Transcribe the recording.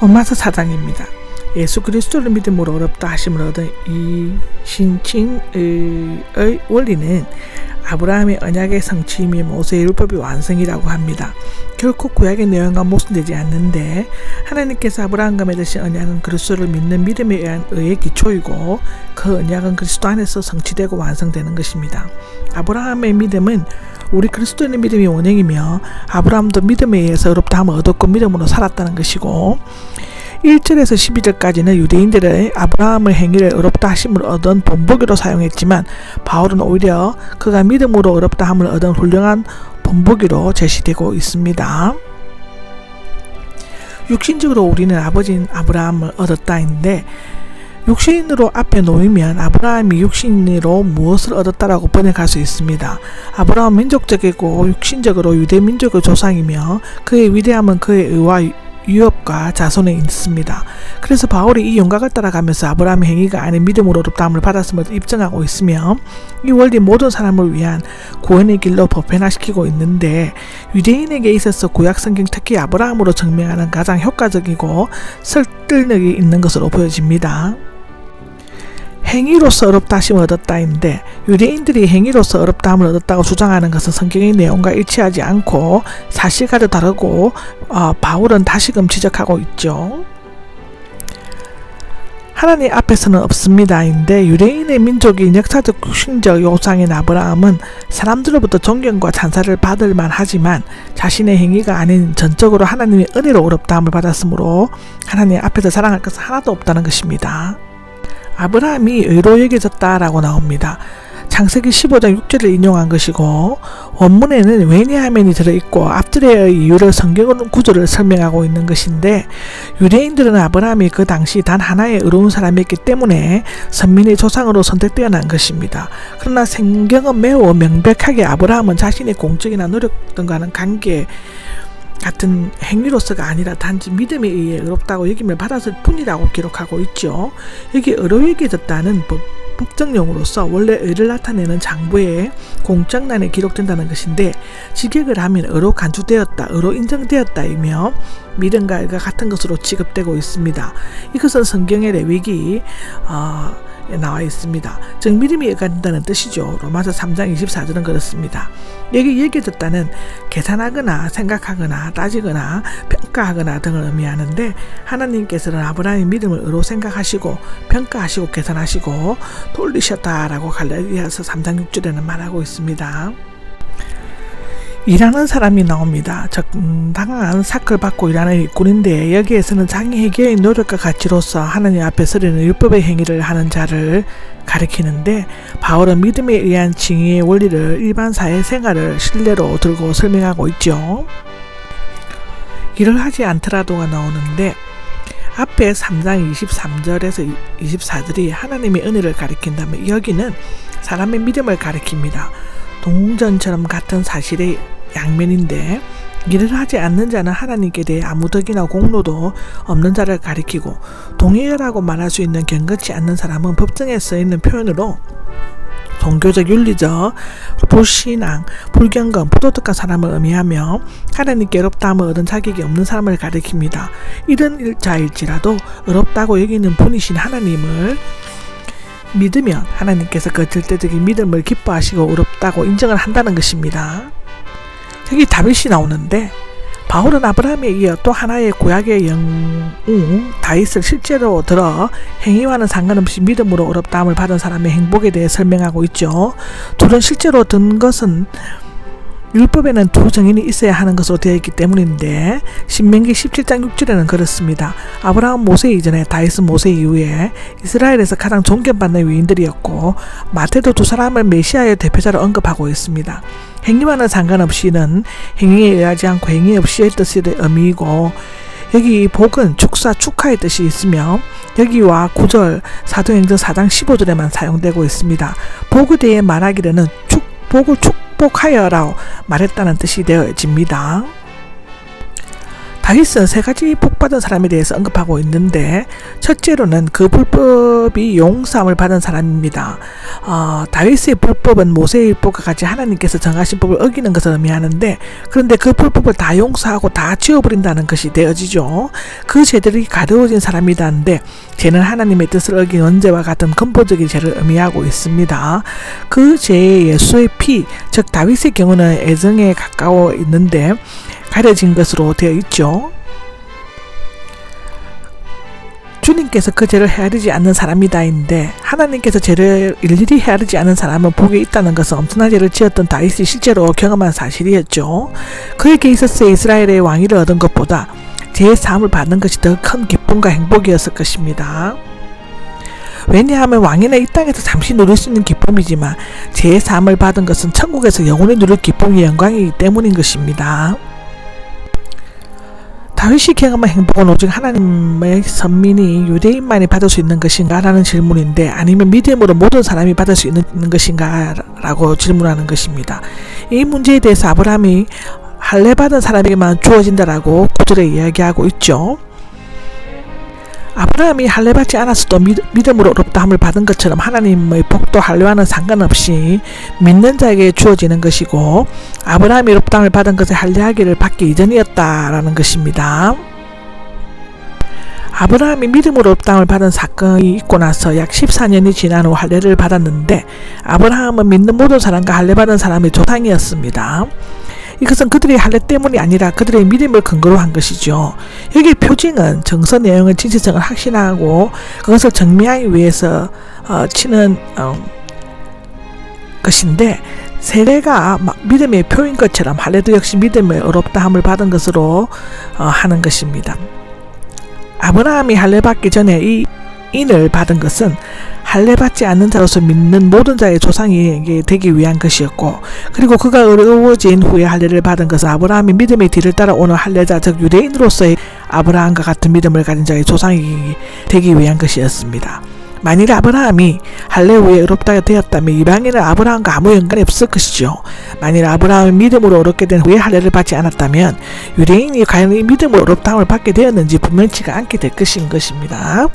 로마서 4장입니다. 예수 그리스도를 믿음으로 어렵다 하심을 얻은 이 신칭의 원리는 아브라함의 언약의 성취임이 모세의 율법의 완성이라고 합니다. 결코 구약의 내용과 모순되지 않는데 하나님께서 아브라함과 맺으신 언약은 그리스도를 믿는 믿음에 의한 의의 기초이고 그 언약은 그리스도 안에서 성취되고 완성되는 것입니다. 아브라함의 믿음은 우리 그리스도인의 믿음이 원형이며 아브라함도 믿음에 의해서 어렵다 함을 얻었고 믿음으로 살았다는 것이고 1절에서 12절까지는 유대인들의 아브라함의 행위를 어렵다 하심을 얻은 본보기로 사용했지만 바울은 오히려 그가 믿음으로 어렵다 함을 얻은 훌륭한 본보기로 제시되고 있습니다. 육신적으로 우리는 아버지인 아브라함을 얻었다인데 육신으로 앞에 놓이면 아브라함이 육신으로 무엇을 얻었다라고 번역할 수 있습니다. 아브라함은 민족적이고 육신적으로 유대 민족의 조상이며 그의 위대함은 그의 의와 유업과 자손에 있습니다. 그래서 바울이 이 윤곽을 따라가면서 아브라함의 행위가 아닌 믿음으로 어렵다함을 받았음을 입증하고 있으며 이 원리 모든 사람을 위한 구원의 길로 보편화시키고 있는데 유대인에게 있어서 구약성경 특히 아브라함으로 증명하는 가장 효과적이고 설득력이 있는 것으로 보여집니다. 행위로서 어렵다 하심을 얻었다인데 유대인들이 행위로서 어렵다 함을 얻었다고 주장하는 것은 성경의 내용과 일치하지 않고 사실과도 다르고 바울은 다시금 지적하고 있죠. 하나님 앞에서는 없습니다인데 유대인의 민족인 역사적 육신적 요상인 아브라함은 사람들로부터 존경과 찬사를 받을 만하지만 자신의 행위가 아닌 전적으로 하나님의 은혜로 어렵다 함을 받았으므로 하나님 앞에서 자랑할 것은 하나도 없다는 것입니다. 아브라함이 의로 여겨졌다라고 나옵니다. 창세기 15장 6절을 인용한 것이고 원문에는 왜냐하면이 들어있고 앞절의 이유를 성경은 구조를 설명하고 있는 것인데 유대인들은 아브라함이 그 당시 단 하나의 의로운 사람이었기 때문에 선민의 조상으로 선택되어 난 것입니다. 그러나 성경은 매우 명백하게 아브라함은 자신의 공적이나 노력 등과는 관계 같은 행위로서가 아니라 단지 믿음에 의해 의롭다고 여김을 받았을 뿐이라고 기록하고 있죠. 여기 의로 여겨졌다는 법정용으로서 원래 의를 나타내는 장부에 공적란에 기록된다는 것인데 직역을 하면 의로 간주되었다, 의로 인정되었다이며 믿음과 의가 같은 것으로 취급되고 있습니다. 이것은 성경의 레위기 나와 있습니다. 즉 믿음이 의가 된다는 뜻이죠. 로마서 3장 24절은 그렇습니다. 여기 여겨졌다는 계산하거나 생각하거나 따지거나 평가하거나 등을 의미하는데 하나님께서는 아브라함의 믿음을 의로 생각하시고 평가하시고 계산하시고 돌리셨다라고 갈라디아서 3장 6절에는 말하고 있습니다. 일하는 사람이 나옵니다. 적당한 사클 받고 일하는 일꾼인데 여기에서는 자기 해결의 노력과 가치로서 하나님 앞에 서리는 율법의 행위를 하는 자를 가리키는데 바울은 믿음에 의한 징의의 원리를 일반 사회 생활을 신뢰로 들고 설명하고 있죠. 일을 하지 않더라도가 나오는데 앞에 3장 23절에서 24절이 하나님의 은혜를 가리킨다면 여기는 사람의 믿음을 가리킵니다. 동전처럼 같은 사실의 양면인데 일을 하지 않는 자는 하나님께 대해 아무 덕이나 공로도 없는 자를 가리키고 동의라고 말할 수 있는 경건치 않는 사람은 법정에 써있는 표현으로 종교적 윤리적 불신앙, 불경건, 부도덕한 사람을 의미하며 하나님께 의롭다함을 얻은 자격이 없는 사람을 가리킵니다. 이런 자일지라도 의롭다고 여기는 분이신 하나님을 믿으면 하나님께서 그 절대적인 믿음을 기뻐하시고 의롭다고 인정을 한다는 것입니다. 여기 다윗이 나오는데 바울은 아브라함에 이어 또 하나의 구약의 영웅 다윗을 실제로 들어 행위와는 상관없이 믿음으로 의롭다함을 받은 사람의 행복에 대해 설명하고 있죠. 둘은 실제로 든 것은 율법에는 두 증인이 있어야 하는 것으로 되어 있기 때문인데 신명기 17장 6절에는 그렇습니다. 아브라함 모세 이전에 다윗은 모세 이후에 이스라엘에서 가장 존경받는 위인들이었고 마태도 두 사람을 메시아의 대표자로 언급하고 있습니다. 행위와는 상관없이는 행위에 의하지 않고 행위 없이의 뜻의 의미이고 여기 복은 축사, 축하의 뜻이 있으며 여기와 9절 사도행전 4장 15절에만 사용되고 있습니다. 복에 대해 말하기로는 복을 축복하여라고 말했다는 뜻이 되어집니다. 다윗은 세 가지 복받은 사람에 대해서 언급하고 있는데, 첫째로는 그 불법이 용서함을 받은 사람입니다. 다윗의 불법은 모세의 율법과 같이 하나님께서 정하신 법을 어기는 것을 의미하는데, 그런데 그 불법을 다 용서하고 다 지워버린다는 것이 되어지죠. 그 죄들이 가려워진 사람이라는데, 죄는 하나님의 뜻을 어긴 원죄와 같은 근본적인 죄를 의미하고 있습니다. 그 죄의 예수의 피, 즉 다윗의 경우는 애정에 가까워 있는데 가려진 것으로 되어 있죠. 주님께서 그 죄를 헤아리지 않는 사람이다인데, 하나님께서 죄를 일일이 헤아리지 않는 사람은 복에 있다는 것은 엄청난 죄를 지었던 다윗이 실제로 경험한 사실이었죠. 그에게 있어서 이스라엘의 왕위를 얻은 것보다 죄의 사함을 받는 것이 더 큰 기쁨과 행복이었을 것입니다. 왜냐하면 왕이나 이 땅에서 잠시 누릴 수 있는 기쁨이지만 죄의 사함을 받은 것은 천국에서 영원히 누릴 기쁨이 영광이기 때문인 것입니다. 다윗이 경험한 행복은 오직 하나님의 선민이 유대인만이 받을 수 있는 것인가? 라는 질문인데, 아니면 믿음으로 모든 사람이 받을 수 있는 것인가? 라고 질문하는 것입니다. 이 문제에 대해서 아브라함이 할례받은 사람에게만 주어진다라고 구절에 이야기하고 있죠. 아브라함이 할례받지 않았어도 믿음으로 의롭다함을 받은 것처럼 하나님의 복도 할례와는 상관없이 믿는 자에게 주어지는 것이고, 아브라함이 의롭다함을 받은 것을 할례하기를 받기 이전이었다라는 것입니다. 아브라함이 믿음으로 의롭다함을 받은 사건이 있고 나서 약 14년이 지난 후 할례를 받았는데, 아브라함은 믿는 모든 사람과 할례받은 사람의 조상이었습니다. 이것은 그들의 할례 때문이 아니라 그들의 믿음을 근거로 한 것이죠. 여기 표징은 정서 내용의 진실성을 확신하고 그것을 증명하기 위해서 치는 것인데, 세례가 믿음의 표인 것처럼 할례도 역시 믿음의 의롭다함을 받은 것으로 하는 것입니다. 아브라함이 할례 받기 전에 이 인을 받은 것은 할례 받지 않는 자로서 믿는 모든 자의 조상이 되기 위한 것이었고, 그리고 그가 어려워진 후에 할례를 받은 것은 아브라함이 믿음의 뒤를 따라오는 할례자, 즉 유대인으로서의 아브라함과 같은 믿음을 가진 자의 조상이 되기 위한 것이었습니다. 만일 아브라함이 할례 후에 의롭다가 되었다면 이방인은 아브라함과 아무 연관이 없을 것이죠. 만일 아브라함이 믿음으로 의롭게 된 후에 할례를 받지 않았다면 유대인이 과연 이 믿음으로 의롭다함을 받게 되었는지 분명치가 않게 될 것인 것입니다.